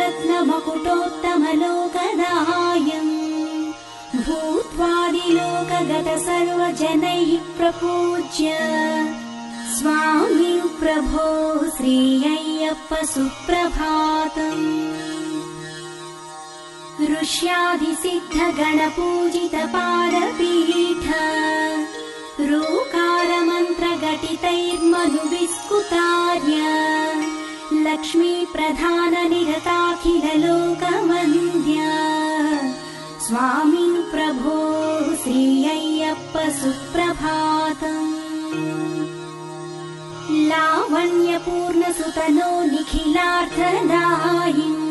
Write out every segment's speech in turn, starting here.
रत्नमकुटोत्तमलोकदायम् भूत्वादिलोकगत सर्वजनैः प्रपूज्य स्वामी प्रभो श्री अय्यप्प सुप्रभातम्। ऋष्यादिसिद्धगणपूजितपादपीठ रूकारमन्त्रघटितैर्मनुविस्कुतार्य लक्ष्मीप्रधाननिरताखिललोकवन्द्य स्वामी प्रभो श्री अय्यप्प सुप्रभातम्। लावण्यपूर्णसुतनो निखिलार्थदायिम्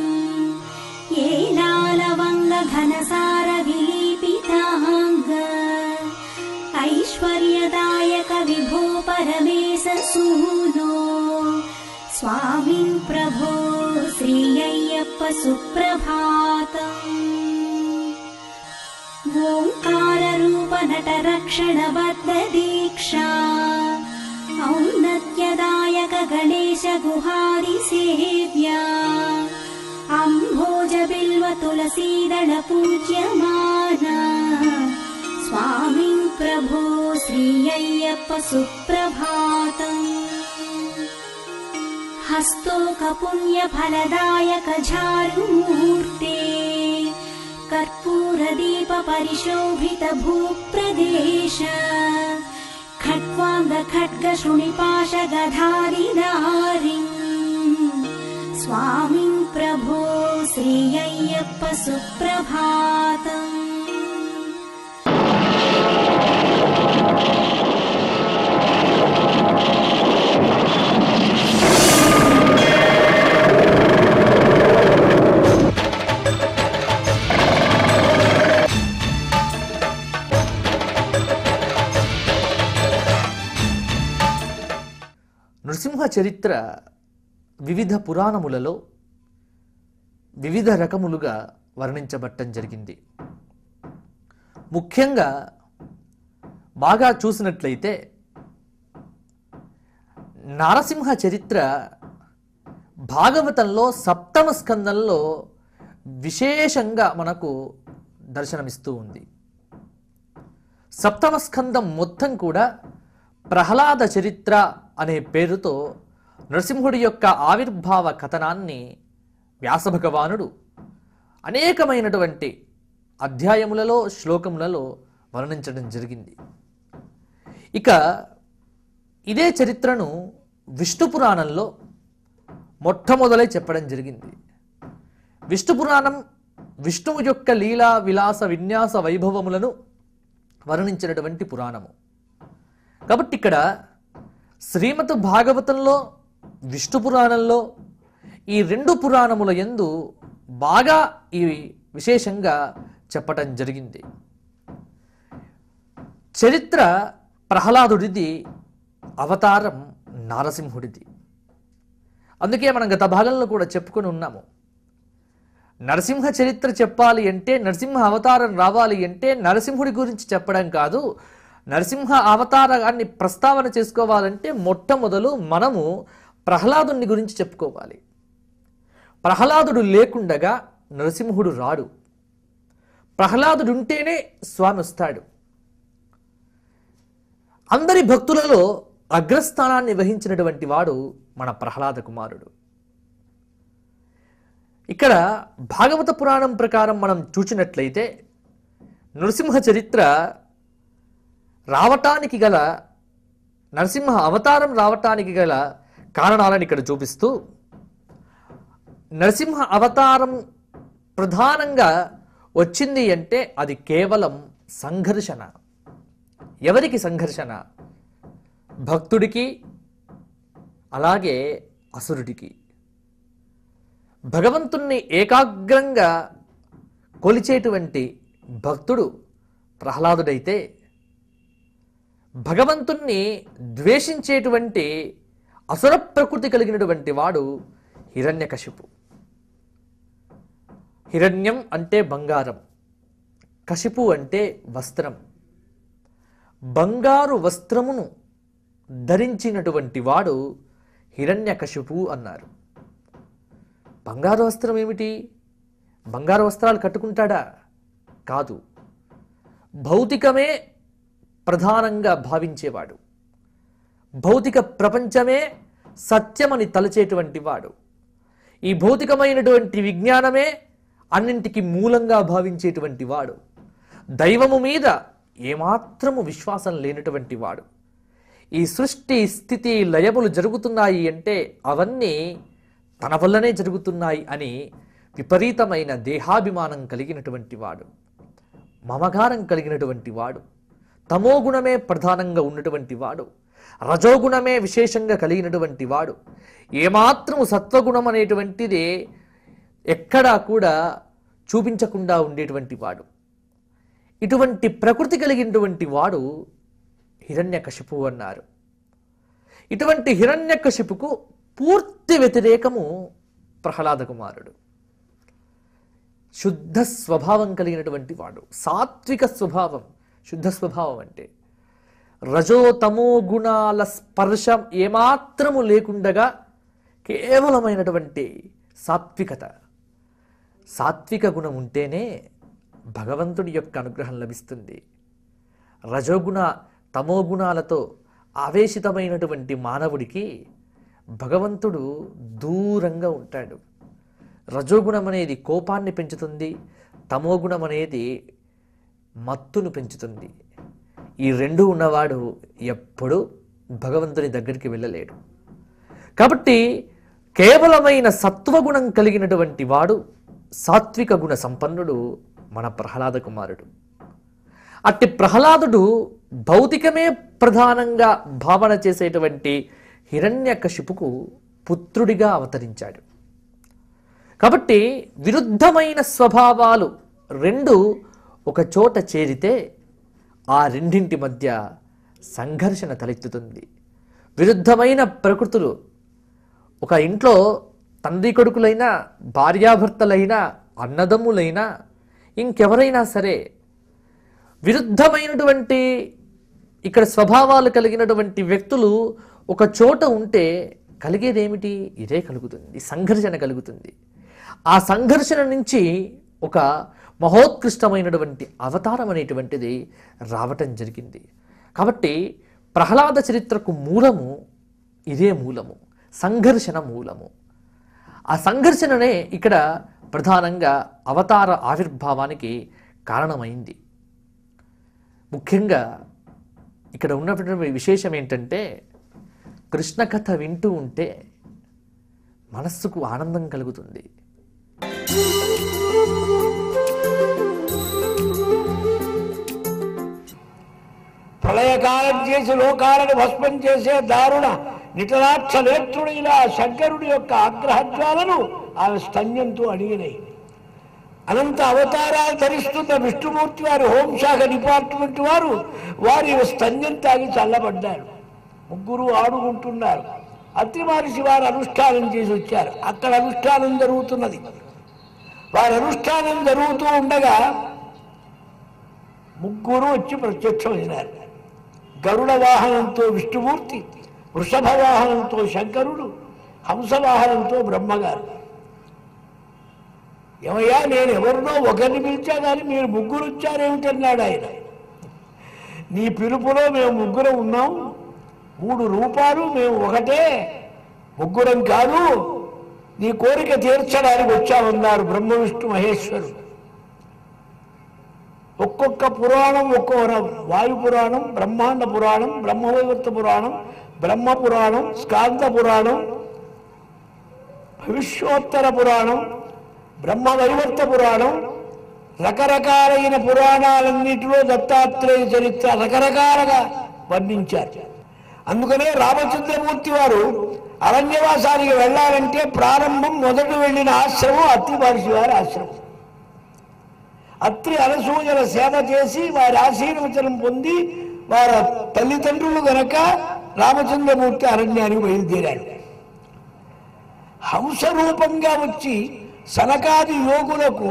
येनालवङ्गघनसारविलीपिताङ्ग ऐश्वर्यदायक विभो परमेश सूनो स्वामी प्रभो श्री अय्यप्प सुप्रभातम्। ओंकाररूप नटरक्षणबद्ध दीक्षा औन्नत्यदायक गणेश गुहादिसेव्या अम्भोज बिल्व तुलसीदल पूज्यमाना स्वामी प्रभो श्री अय्यप्प सुप्रभातम्। हस्तोक पुण्य फलदायक झारुमूर्ते कर्पूरदीप परिशोभित भूप्रदेश खट्वांग खड्ग शृणिपाश गधारिधारिम् स्वामी प्रभो श्री अय्यप्प सुप्रभातम्। నృసింహ చరిత్ర వివిధ పురాణములలో వివిధ రకములుగా వర్ణించబట్టం జరిగింది. ముఖ్యంగా బాగా చూసినట్లయితే నరసింహ చరిత్ర భాగవతంలో సప్తమ స్కందంలో విశేషంగా మనకు దర్శనమిస్తూ ఉంది. సప్తమ స్కందం మొత్తం కూడా ప్రహ్లాద చరిత్ర అనే పేరుతో నరసింహుడి యొక్క ఆవిర్భావ కథనాన్ని వ్యాసభగవానుడు అనేకమైనటువంటి అధ్యాయములలో శ్లోకములలో వర్ణించడం జరిగింది. ఇక ఇదే చరిత్రను విష్ణు పురాణంలో మొట్టమొదలై చెప్పడం జరిగింది. విష్ణు పురాణం విష్ణువు యొక్క లీలా విలాస విన్యాస వైభవములను వర్ణించినటువంటి పురాణము. కాబట్టి ఇక్కడ శ్రీమద్ భాగవతంలో విష్ణు పురాణంలో ఈ రెండు పురాణముల యందు బాగా ఈ విశేషంగా చెప్పటం జరిగింది. చరిత్ర ప్రహ్లాదుడిది, అవతారం నారసింహుడిది. అందుకే మనం గత భాగంలో కూడా చెప్పుకొని ఉన్నాము. నరసింహ చరిత్ర చెప్పాలి అంటే, నరసింహ అవతారం రావాలి అంటే నరసింహుడి గురించి చెప్పడం కాదు, నరసింహ అవతారాన్ని ప్రస్తావన చేసుకోవాలంటే మొట్టమొదలు మనము ప్రహ్లాదుని గురించి చెప్పుకోవాలి. ప్రహ్లాదుడు లేకుండగా నరసింహుడు రాడు. ప్రహ్లాదుడు ఉంటేనే స్వామి వస్తాడు. అందరి భక్తులలో అగ్రస్థానాన్ని వహించినటువంటి వాడు మన ప్రహ్లాద కుమారుడు. ఇక్కడ భాగవత పురాణం ప్రకారం మనం చూసినట్లయితే నరసింహ చరిత్ర రావటానికి గల, నరసింహ అవతారం రావటానికి గల కారణాలను ఇక్కడ చూపిస్తూ, నరసింహ అవతారం ప్రధానంగా వచ్చింది అంటే అది కేవలం సంఘర్షణ. ఎవరికి సంఘర్షణ? భక్తుడికి, అలాగే అసురుడికి. భగవంతుణ్ణి ఏకాగ్రంగా కొలిచేటువంటి భక్తుడు ప్రహ్లాదుడైతే, భగవంతుణ్ణి ద్వేషించేటువంటి అసుర ప్రకృతి కలిగినటువంటి వాడు హిరణ్యకశిపు. హిరణ్యం అంటే బంగారం, కశిపు అంటే వస్త్రం. బంగారు వస్త్రమును ధరించినటువంటి వాడు హిరణ్యకశిపు అన్నారు. బంగారు వస్త్రం ఏమిటి? బంగారు వస్త్రాలు కట్టుకుంటాడా? కాదు. భౌతికమే ప్రధానంగా భావించేవాడు, భౌతిక ప్రపంచమే సత్యమని తలచేటువంటి వాడు, ఈ భౌతికమైనటువంటి విజ్ఞానమే అన్నింటికి మూలంగా భావించేటువంటి వాడు, దైవము మీద ఏమాత్రము విశ్వాసం లేనటువంటి వాడు. ఈ సృష్టి స్థితి లయములు జరుగుతున్నాయి అంటే అవన్నీ తన వల్లనే జరుగుతున్నాయి అని విపరీతమైన దేహాభిమానం కలిగినటువంటి వాడు, మమకారం కలిగినటువంటి వాడు, తమోగుణమే ప్రధానంగా ఉన్నటువంటి వాడు, రజోగుణమే విశేషంగా కలిగినటువంటి వాడు, ఏమాత్రము సత్వగుణం అనేటువంటిది ఎక్కడా కూడా చూపించకుండా ఉండేటువంటి వాడు. ఇటువంటి ప్రకృతి కలిగినటువంటి వాడు హిరణ్యకశిపు అన్నారు. ఇటువంటి హిరణ్యకశిపుకు పూర్తి వ్యతిరేకము ప్రహ్లాద కుమారుడు. శుద్ధ స్వభావం కలిగినటువంటి వాడు, సాత్విక స్వభావం. శుద్ధ స్వభావం అంటే రజో తమో గుణాల స్పర్శం ఏమాత్రము లేకుండగా కేవలమైనటువంటి సాత్వికత. సాత్విక గుణం ఉంటేనే భగవంతుడి యొక్క అనుగ్రహం లభిస్తుంది. రజోగుణ తమో గుణాలతో ఆవేశితమైనటువంటి మానవుడికి భగవంతుడు దూరంగా ఉంటాడు. రజోగుణం అనేది కోపాన్ని పెంచుతుంది, తమోగుణం అనేది మత్తును పెంచుతుంది. ఈ రెండు ఉన్నవాడు ఎప్పుడూ భగవంతుని దగ్గరికి వెళ్ళలేడు. కాబట్టి కేవలమైన సత్వగుణం కలిగినటువంటి వాడు, సాత్విక గుణ సంపన్నుడు మన ప్రహ్లాద కుమారుడు. అట్టి ప్రహ్లాదుడు భౌతికమే ప్రధానంగా భావన చేసేటువంటి హిరణ్యకశిపుకు పుత్రుడిగా అవతరించాడు. కాబట్టి విరుద్ధమైన స్వభావాలు రెండు ఒక చోట చేరితే ఆ రెండింటి మధ్య సంఘర్షణ తలెత్తుతుంది. విరుద్ధమైన ప్రకృతులు ఒక ఇంట్లో తండ్రి కొడుకులైనా, భార్యాభర్తలైనా, అన్నదమ్ములైనా, ఇంకెవరైనా సరే విరుద్ధమైనటువంటి ఇక్కడ స్వభావాలు కలిగినటువంటి వ్యక్తులు ఒక చోట ఉంటే కలిగేదేమిటి? ఇదే కలుగుతుంది, సంఘర్షణ కలుగుతుంది. ఆ సంఘర్షణ నుంచి ఒక మహోత్కృష్టమైనటువంటి అవతారం అనేటువంటిది రావటం జరిగింది. కాబట్టి ప్రహ్లాద చరిత్రకు మూలము ఇదే మూలము, సంఘర్షణ మూలము. ఆ సంఘర్షణనే ఇక్కడ ప్రధానంగా అవతార ఆవిర్భావానికి కారణమైంది. ముఖ్యంగా ఇక్కడ ఉన్నటువంటి విశేషం ఏంటంటే, కృష్ణ కథ వింటూ ఉంటే మనస్సుకు ఆనందం కలుగుతుంది. ప్రళయకాలం చేసి లోకాలను భస్మం చేసే దారుణ నిటలాక్ష నేత్రుడైన శంకరుడి యొక్క ఆగ్రహజ్వాలను ఆమె స్తన్యంతో అడిగినాయి. అనంత అవతారాలు ధరిస్తున్న విష్ణుమూర్తి వారు, హోంశాఖ డిపార్ట్మెంట్ వారు వారి స్తన్యం తాగి చల్లబడ్డారు. ముగ్గురు ఆడుకుంటున్నారు. అత్రి మహర్షి వారు అనుష్ఠానం చేసి వచ్చారు. అక్కడ అనుష్ఠానం జరుగుతున్నది. వారి అనుష్ఠానం జరుగుతూ ఉండగా ముగ్గురు వచ్చి ప్రత్యక్షమైనారు. గరుడ వాహనంతో విష్ణుమూర్తి, వృషభ వాహనంతో శంకరుడు, హంస వాహనంతో బ్రహ్మగారు. ఏమయ్యా, నేను ఎవరినో ఒకరిని పిలిచా కానీ మీరు ముగ్గురు వచ్చారేమిటన్నాడు ఆయన. నీ పిలుపులో మేము ముగ్గురం ఉన్నాం, 3 రూపాలు మేము ఒకటే, ముగ్గురం కాదు, నీ కోరిక తీర్చడానికి వచ్చామన్నారు బ్రహ్మ విష్ణు మహేశ్వరుడు. ఒక్కొక్క పురాణం ఒక్కొక్క వాయు పురాణం, బ్రహ్మాండ పురాణం, బ్రహ్మవైవర్త పురాణం, బ్రహ్మ పురాణం, స్కాంద పురాణం, భవిష్యోత్తర పురాణం, బ్రహ్మవైవర్త పురాణం, రకరకాలైన పురాణాలన్నిటిలో దత్తాత్రేయ చరిత్ర రకరకాలుగా వర్ణించారు. అందుకనే రామచంద్రమూర్తి వారు అరణ్యవాసానికి వెళ్ళాలంటే ప్రారంభం మొదట వెళ్ళిన ఆశ్రమం అత్రి మహర్షి వారి ఆశ్రమం. అత్రి అనసూయల సేవ చేసి వారి ఆశీర్వచనం పొంది వారి తల్లిదండ్రులు గనక రామచంద్రమూర్తి అరణ్యానికి బయలుదేరాడు. హంస రూపంగా వచ్చి సనకాది యోగులకు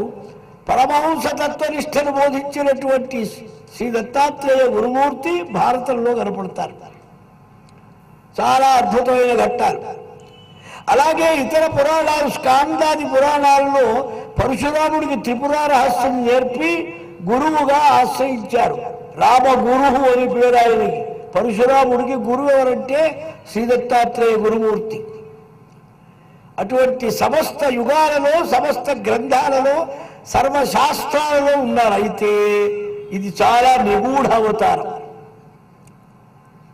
పరమహంస తత్వనిష్టను బోధించినటువంటి శ్రీ దత్తాత్రేయ గురుమూర్తి భారతంలో కనపడతారు. చాలా అద్భుతమైన ఘట్టాలు. అలాగే ఇతర పురాణాలు, స్కాందాది పురాణాల్లో పరశురాముడికి త్రిపుర రహస్యం నేర్పి గురువుగా ఆశ్రయించారు. రామ గురువు అని పేరు ఆయనకి. పరశురాముడికి గురువు ఎవరంటే శ్రీ దత్తాత్రేయ గురుమూర్తి. అటువంటి సమస్త యుగాలలో, సమస్త గ్రంథాలలో, సర్వశాస్త్రాలలో ఉన్నారు. అయితే ఇది చాలా నిగూఢ అవతారం.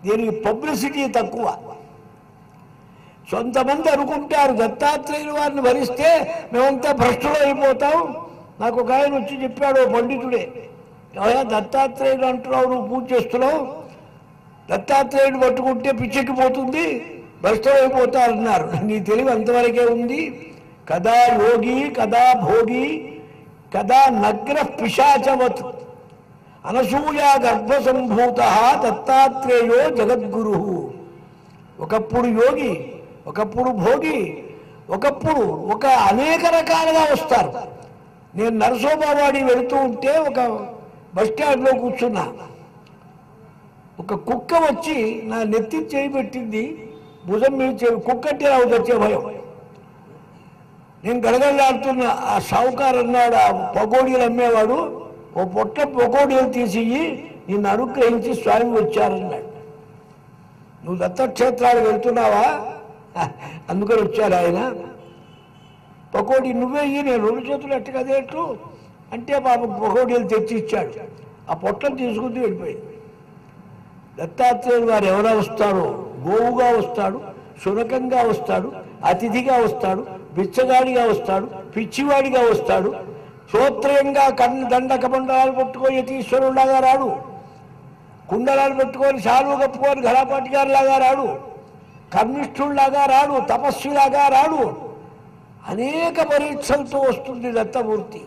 దీనికి పబ్లిసిటీ తక్కువ. కొంతమంది అనుకుంటారు దత్తాత్రేయులు వారిని భరిస్తే మేమంతా భ్రష్టులు అయిపోతాం. నాకు ఒక ఆయన వచ్చి చెప్పాడు, పండితుడే, దత్తాత్రేయుడు అంటున్నావు, నువ్వు పూజ చేస్తున్నావు, దత్తాత్రేయుడు పట్టుకుంటే పిచ్చెక్కిపోతుంది, భ్రష్టులు అయిపోతారన్నారు. నీ తెలివి అంతవరకే ఉంది. కదా యోగి, కదా భోగి, కదా నగ్ర పిశాచవత్ అనసూయ గర్భసంభూత దత్తాత్రేయో జగద్గురు. ఒకప్పుడు యోగి, ఒకప్పుడు భోగి, ఒకప్పుడు అనేక రకాలుగా వస్తారు. నేను నరసోబావాడి వెళుతూ ఉంటే ఒక బస్టాండ్లో కూర్చున్నా. ఒక కుక్క వచ్చి నా నెత్తి చేయి పెట్టింది, భుజం మీద కుక్క అంటే నాకు వచ్చే భయం. నేను గడగడలాడుతున్న ఆ షావుకారు అన్నాడు, ఆ పకోడీలు అమ్మేవాడు, ఓ పొట్ట పకోడీలు తీసి నిన్ను అనుగ్రహించి స్వామి వచ్చారన్నాడు. నువ్వు దత్తక్షేత్రాలు వెళ్తున్నావా? అందుకని వచ్చారు ఆయన. పకోడీ నువ్వే ఇయ్యి, నేను రెండు చేతులు ఎట్టకదేట్టు అంటే పాపం పకోడీలు తెచ్చి ఇచ్చాడు. ఆ పొట్టను తీసుకుంటూ వెళ్ళిపోయింది. దత్తాత్రేయుడు వారు ఎవరా వస్తారో, గోవుగా వస్తాడు, శునకంగా వస్తాడు, అతిథిగా వస్తాడు, బిచ్చగాడిగా వస్తాడు, పిచ్చివాడిగా వస్తాడు, శ్రోత్రయంగా దండక మండలాలు పట్టుకొని యతీశ్వరులాగా రాడు, కుండలాలు పెట్టుకొని శాలువు కప్పుకొని ఘరాపాటి గారిలాగా రాడు, కర్మిష్ఠుల్లాగా రాడు, తపస్సులాగా రాడు. అనేక పరీక్షలతో వస్తుంది దత్తమూర్తి.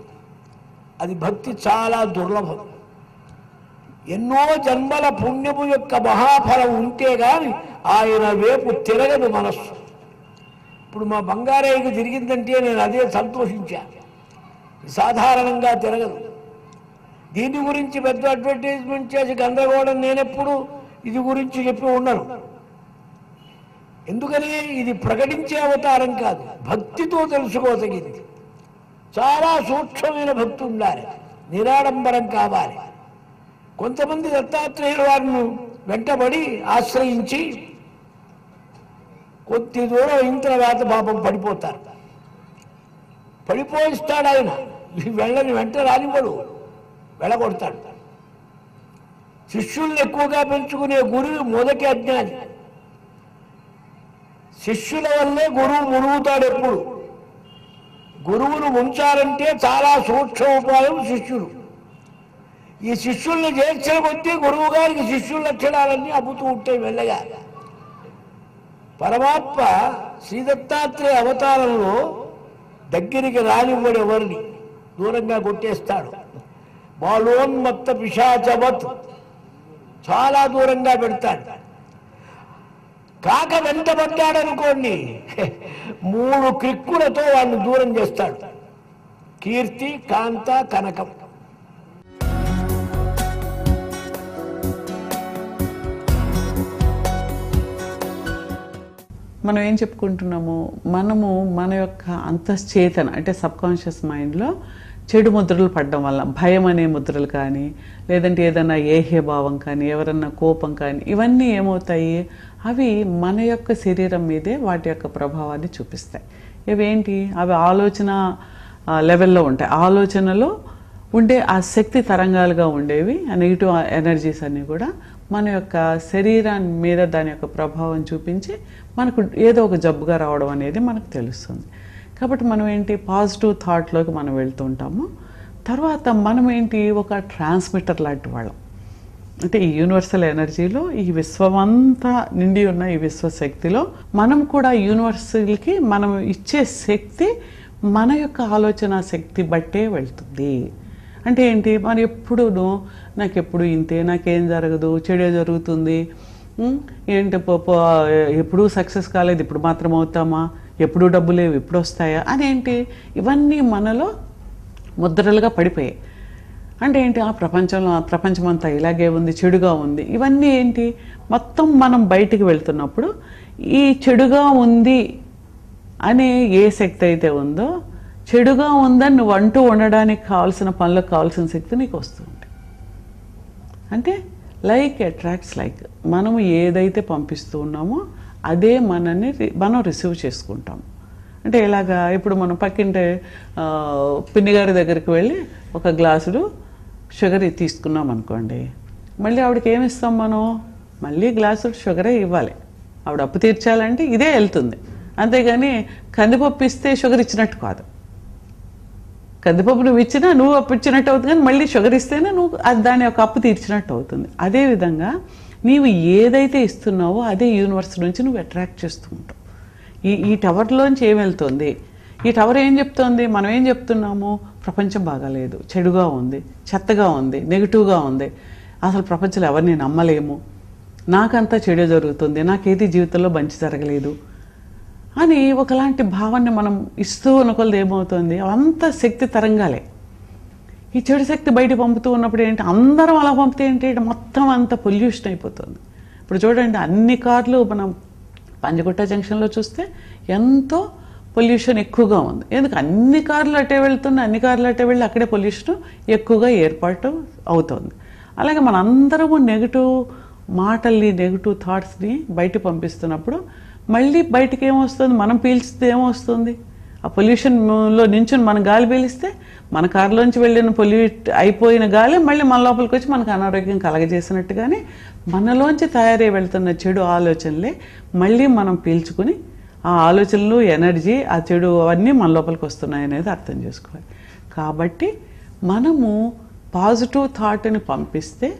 అది భక్తి చాలా దుర్లభం. ఎన్నో జన్మల పుణ్యము యొక్క మహాఫలం ఉంటే గాని ఆయన వైపు తిరగదు మనస్సు. ఇప్పుడు మా బంగారయ్యకు తిరిగిందంటే నేను అదే సంతోషించా. సాధారణంగా తిరగదు. దీని గురించి పెద్ద అడ్వర్టైజ్మెంట్ చేసి గందరగోళం నేనెప్పుడు ఇది గురించి చెప్పి ఉండను. ఎందుకని ఇది ప్రకటించే అవతారం కాదు, భక్తితో తెలుసుకోదగింది. చాలా సూక్ష్మమైన భక్తి ఉండాలి, నిరాడంబరం కావాలి. కొంతమంది దత్తాత్రేయుల వారిని వెంటబడి ఆశ్రయించి కొద్ది దూరం అయిన తర్వాత పాపం పడిపోతారు. పడిపోయిస్తాడు ఆయన, వెళ్ళని వెంట రానివ్వడు, వెళ్ళగొడతాడు. శిష్యుల్ని ఎక్కువగా పెంచుకునే గురువు మొదటి అజ్ఞాని. శిష్యుల వల్లే గురువు మునుగుతాడు. ఎప్పుడు గురువును ముంచాలంటే చాలా సూక్ష్మ ఉపాయం శిష్యులు. ఈ శిష్యుల్ని చేర్చిన కొద్దీ గురువు గారికి శిష్యుల లక్షణాలన్నీ అబ్బుతూ ఉంటాయి మెల్లగా. పరమాత్మ శ్రీ దత్తాత్రేయ అవతారంలో దగ్గరికి రానివ్వడు, ఎవరిని దూరంగా కొట్టేస్తాడు. బాలోన్మత్త పిశాచవత్ చాలా దూరంగా పెడతాడు. కాక వెంటబడ్డాడనుకోండి, 3 క్రిక్కులతో వాడిని దూరం చేస్తాడు. కీర్తి, కాంత, కనకం. మనం ఏం చెప్పుకుంటున్నాము, మనము మన యొక్క అంతశ్చేతన అంటే సబ్కాన్షియస్ మైండ్లో చెడు ముద్రలు పడడం వల్ల, భయం అనే ముద్రలు కానీ, లేదంటే ఏదైనా ఏహ్యభావం కానీ, ఎవరన్నా కోపం కానీ, ఇవన్నీ ఏమవుతాయి, అవి మన యొక్క శరీరం మీదే వాటి యొక్క ప్రభావాన్ని చూపిస్తాయి. ఇవేంటి, అవి ఆలోచన లెవెల్లో ఉంటాయి. ఆలోచనలో ఉండే ఆ శక్తి తరంగాలుగా ఉండేవి, ఆ నెగిటివ్ ఎనర్జీస్ అన్నీ కూడా మన యొక్క శరీరాన్ని మీద దాని యొక్క ప్రభావం చూపించి మనకు ఏదో ఒక జబ్బుగా రావడం అనేది మనకు తెలుస్తుంది. కాబట్టి మనం ఏంటి, పాజిటివ్ థాట్లోకి మనం వెళ్తూ ఉంటాము. తర్వాత మనం ఏంటి, ఒక ట్రాన్స్మిటర్ లాంటి వాళ్ళం. అంటే ఈ యూనివర్సల్ ఎనర్జీలో, ఈ విశ్వమంతా నిండి ఉన్న ఈ విశ్వశక్తిలో మనం కూడా యూనివర్సల్కి మనం ఇచ్చే శక్తి మన యొక్క ఆలోచన శక్తి బట్టే వెళ్తుంది. అంటే ఏంటి, మరి ఎప్పుడూ నాకెప్పుడు ఇంతే, నాకేం జరగదు, చెడే జరుగుతుంది, ఏంటి ఎప్పుడూ సక్సెస్ కాలేదు, ఇప్పుడు మాత్రం అవుతామా, ఎప్పుడూ డబ్బు లేవు, ఎప్పుడు వస్తాయా అనేంటి, ఇవన్నీ మనలో ముద్రలుగా పడిపోయాయి. అంటే ఏంటి, ఆ ప్రపంచమంతా ఇలాగే ఉంది, చెడుగా ఉంది. ఇవన్నీ ఏంటి, మొత్తం మనం బయటికి వెళ్తున్నప్పుడు ఈ చెడుగా ఉంది అనే ఏ శక్తి అయితే ఉందో, చెడుగా ఉందని నువ్వు అంటూ ఉండడానికి కావాల్సిన పనులకు కావాల్సిన శక్తి నీకు వస్తుంది. అంటే లైక్ అట్రాక్ట్స్ లైక్. మనము ఏదైతే పంపిస్తూ ఉన్నామో అదే మనం రిసీవ్ చేసుకుంటాం. అంటే ఇలాగా ఇప్పుడు మనం పక్కింటే పిన్ని గారి దగ్గరికి వెళ్ళి ఒక గ్లాసుడు షుగర్ తీసుకున్నాం అనుకోండి, మళ్ళీ ఆవిడకి ఏమి ఇస్తాం మనం? మళ్ళీ గ్లాసుడు షుగరే ఇవ్వాలి. ఆవిడ అప్పు తీర్చాలంటే ఇదే వెళ్తుంది. అంతేగాని కందిపప్పు ఇస్తే షుగర్ ఇచ్చినట్టు కాదు. కందిపప్పు నువ్వు ఇచ్చినా నువ్వు అప్పు ఇచ్చినట్టు అవుతుంది, కానీ మళ్ళీ షుగర్ ఇస్తేనే నువ్వు దాని యొక్క అప్పు తీర్చినట్టు అవుతుంది. అదేవిధంగా నీవు ఏదైతే ఇస్తున్నావో అదే యూనివర్స్ నుంచి నువ్వు అట్రాక్ట్ చేస్తూ ఉంటావు. ఈ టవర్లోంచి ఏం వెళ్తుంది? ఈ టవర్ ఏం చెప్తోంది? మనం ఏం చెప్తున్నాము? ప్రపంచం బాగాలేదు, చెడుగా ఉంది, చెత్తగా ఉంది, నెగిటివ్గా ఉంది, అసలు ప్రపంచంలో ఎవరిని నమ్మలేము, నాకంతా చెడు జరుగుతుంది, నాకేది జీవితంలో మంచి జరగలేదు అని ఒకలాంటి భావాన్ని మనం ఇస్తూ ఉన్నకొలది ఏమవుతుంది? అంత శక్తి తరంగాలే. ఈ చెడు శక్తి బయట పంపుతూ ఉన్నప్పుడు ఏంటి, అందరం అలా పంపితే ఏంటి, మొత్తం అంత పొల్యూషన్ అయిపోతుంది. ఇప్పుడు చూడండి, అన్ని కార్లు మనం పంజగుట్ట జంక్షన్లో చూస్తే ఎంతో పొల్యూషన్ ఎక్కువగా ఉంది. ఎందుకు? అన్ని కార్లు అట్టే వెళ్తున్నాయి, అన్ని కార్లు అట్టే వెళ్ళి అక్కడే పొల్యూషన్ ఎక్కువగా ఏర్పాటు అవుతుంది. అలాగే మనందరము నెగిటివ్ మాటల్ని, నెగిటివ్ థాట్స్ని బయట పంపిస్తున్నప్పుడు మళ్ళీ బయటికి ఏమొస్తుంది? మనం పీల్చితే ఏమొస్తుంది? ఆ పొల్యూషన్లో నించుని మన గాలి పీలిస్తే మన కారులోంచి వెళ్ళిన పొల్యూట్ అయిపోయిన గాలి మళ్ళీ మన లోపలికి వచ్చి మనకు అనారోగ్యం కలగజేసినట్టుగానే మనలోంచి తయారై వెళ్తున్న చెడు ఆలోచనలే మళ్ళీ మనం పీల్చుకుని ఆ ఆలోచనలు, ఎనర్జీ, ఆ చెడు అవన్నీ మన లోపలికి వస్తున్నాయి అనేది అర్థం చేసుకోవాలి. కాబట్టి మనము పాజిటివ్ థాట్ని పంపిస్తే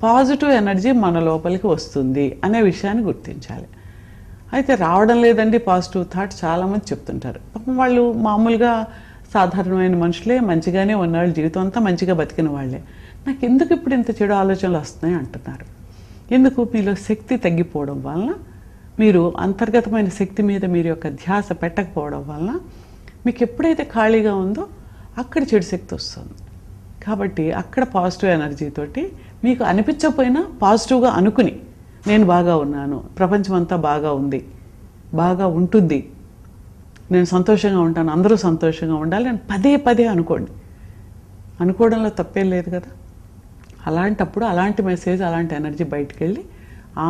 పాజిటివ్ ఎనర్జీ మన లోపలికి వస్తుంది అనే విషయాన్ని గుర్తించాలి. అయితే రావడం లేదండి పాజిటివ్ థాట్ చాలామంది చెప్తుంటారు. పాపం వాళ్ళు మామూలుగా సాధారణమైన మనుషులే, మంచిగానే ఉన్నవాళ్ళు, జీవితం అంతా మంచిగా బతికిన వాళ్ళే, నాకు ఎందుకు ఇప్పుడు ఇంత చెడు ఆలోచనలు వస్తున్నాయి అంటున్నారు. ఎందుకు? మీలో శక్తి తగ్గిపోవడం వలన, మీరు అంతర్గతమైన శక్తి మీద మీరు యొక్క ధ్యాస పెట్టకపోవడం వలన మీకు ఎప్పుడైతే ఖాళీగా ఉందో అక్కడ చెడు శక్తి వస్తుంది. కాబట్టి అక్కడ పాజిటివ్ ఎనర్జీతోటి మీకు అనిపించకపోయినా పాజిటివ్గా అనుకుని, నేను బాగా ఉన్నాను, ప్రపంచం అంతా బాగా ఉంది, బాగా ఉంటుంది, నేను సంతోషంగా ఉంటాను, అందరూ సంతోషంగా ఉండాలి అని పదే పదే అనుకోండి. అనుకోవడంలో తప్పేం లేదు కదా. అలాంటప్పుడు అలాంటి మెసేజ్, అలాంటి ఎనర్జీ బయటికి వెళ్ళి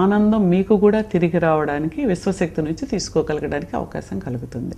ఆనందం మీకు కూడా తిరిగి రావడానికి, విశ్వశక్తి నుంచి తీసుకోగలగడానికి అవకాశం కలుగుతుంది.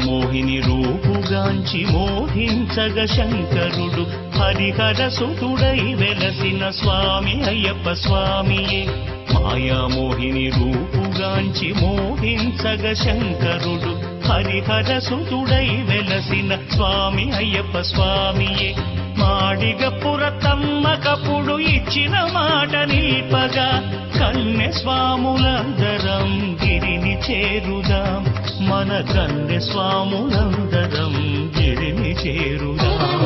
మోహిని రూపుగాంచి మోహించగ శంకరుడు హరిహర సుతుడై వెలసిన స్వామి అయ్యప్ప స్వామియే. మాయామోహిని రూపుగాంచి మోహించగ శంకరుడు హరిహర సుతుడై వెలసిన స్వామి అయ్యప్ప స్వామియే. మాడిగ పురతమ్మకప్పుడు ఇచ్చిన మాట నిల్పగా కన్నె స్వాములందరం గిరిని చేరుదాం, మన కన్నె స్వాములందరం గిరిని చేరుదాం.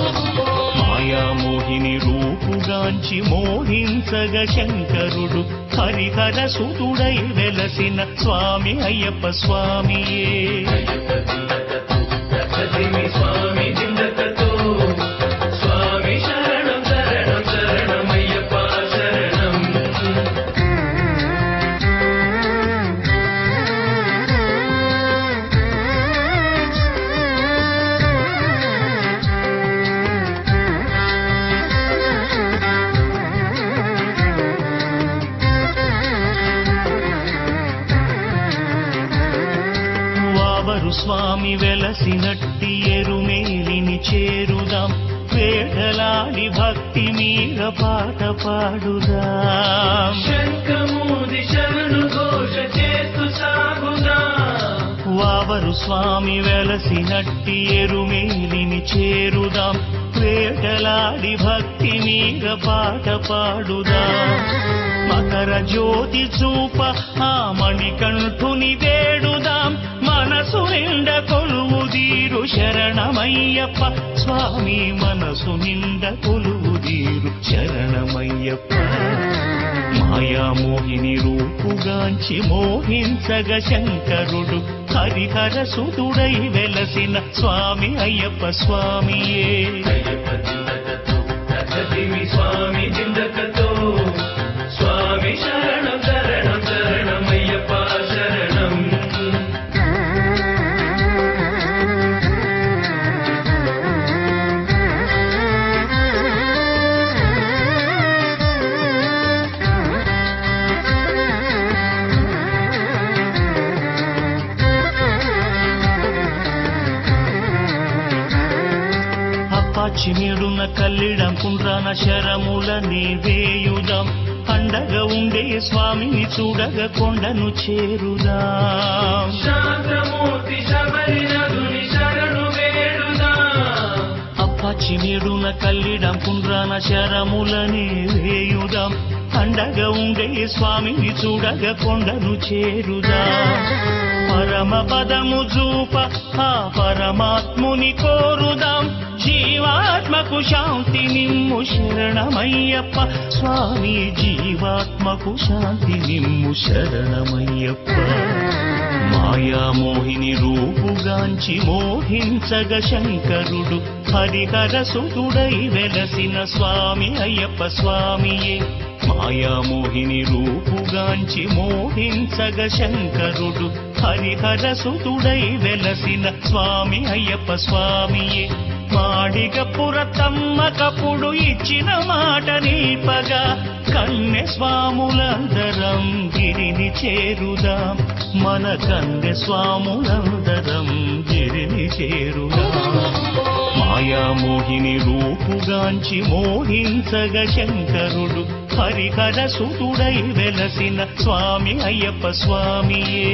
మాయామోహిని రూపుగాంచి మోహించగ శంకరుడు హరిహర సుతుడై వెలసిన స్వామి అయ్యప్ప స్వామియే. స్వామి జిందకతో స్వామి శరణం శరణం శరణం అయ్యప్ప శరణం. వావరు స్వామి వెలసినట్టి ఎరుమేలిని చేరుదాం, వేటలాడి భక్తి మీర పాట పాడుదాం, శంఖమూది శరణు ఘోష చేస్తూ సాగుదాం. వావ వావరు స్వామి వెలసినట్టి ఎరుమేలిని చేరుదాం వేటలాడి భక్తి మీర పాట పాడుదాం మకర జ్యోతి చూప ఆ మణికంఠుని వేడుదాం మనసు నిండ కొలువుదీరు శరణమయ్యప్ప స్వామి మనసు నిండ కొలువుదీరు శరణమయ్యప్ప మాయామోహిని రూపుగాంచి మోహించగ శంకరుడు హరిహర సుతుడై వెలసిన స్వామి అయ్యప్ప స్వామియే స్వామి జిందకతో స్వామి శరణం శరణం శరణమయ్యప్ప శరణం చిమిడున్న కల్లిడం కుండ్రాన శరములని వేయుదాం అండగా ఉండే స్వామిని చూడగ కొండను చేరుదాం శాంతమూర్తి శబరినాథుని శరణు వేడుదాం అప్ప చిమిడున్న కల్లిడం కుండ్రాన శరములని వేయుదాం అండగా ఉండే స్వామిని చూడగ కొండను చేరుదాం పరమ పదము చూప ఆ పరమాత్ముని కోరుదాం జీవాత్మకు శాంతి నిమ్ము శరణమయ్యప్ప స్వామి జీవాత్మకు శాంతి నిమ్ము శరణమయ్యప్ప మాయామోహిని రూపుగాంచి మోహించగ శంకరుడు హరిహర సుతుడై వెలసిన స్వామి అయ్యప్ప స్వామియే మాయామోహిని రూపుగాంచి మోహించగ శంకరుడు హరిహర సుతుడై వెలసిన స్వామి అయ్యప్ప స్వామియే మాడిగ పురతమ్మకప్పుడు ఇచ్చిన మాట నిల్పగా కన్నె స్వాములందరం గిరిని చేరుదాం మన కన్నె స్వాములందరం గిరిని చేరుదాం మాయామోహిని రూపుగాంచి మోహించగ శంకరుడు హరిహర సుతుడై వెలసిన స్వామి అయ్యప్ప స్వామియే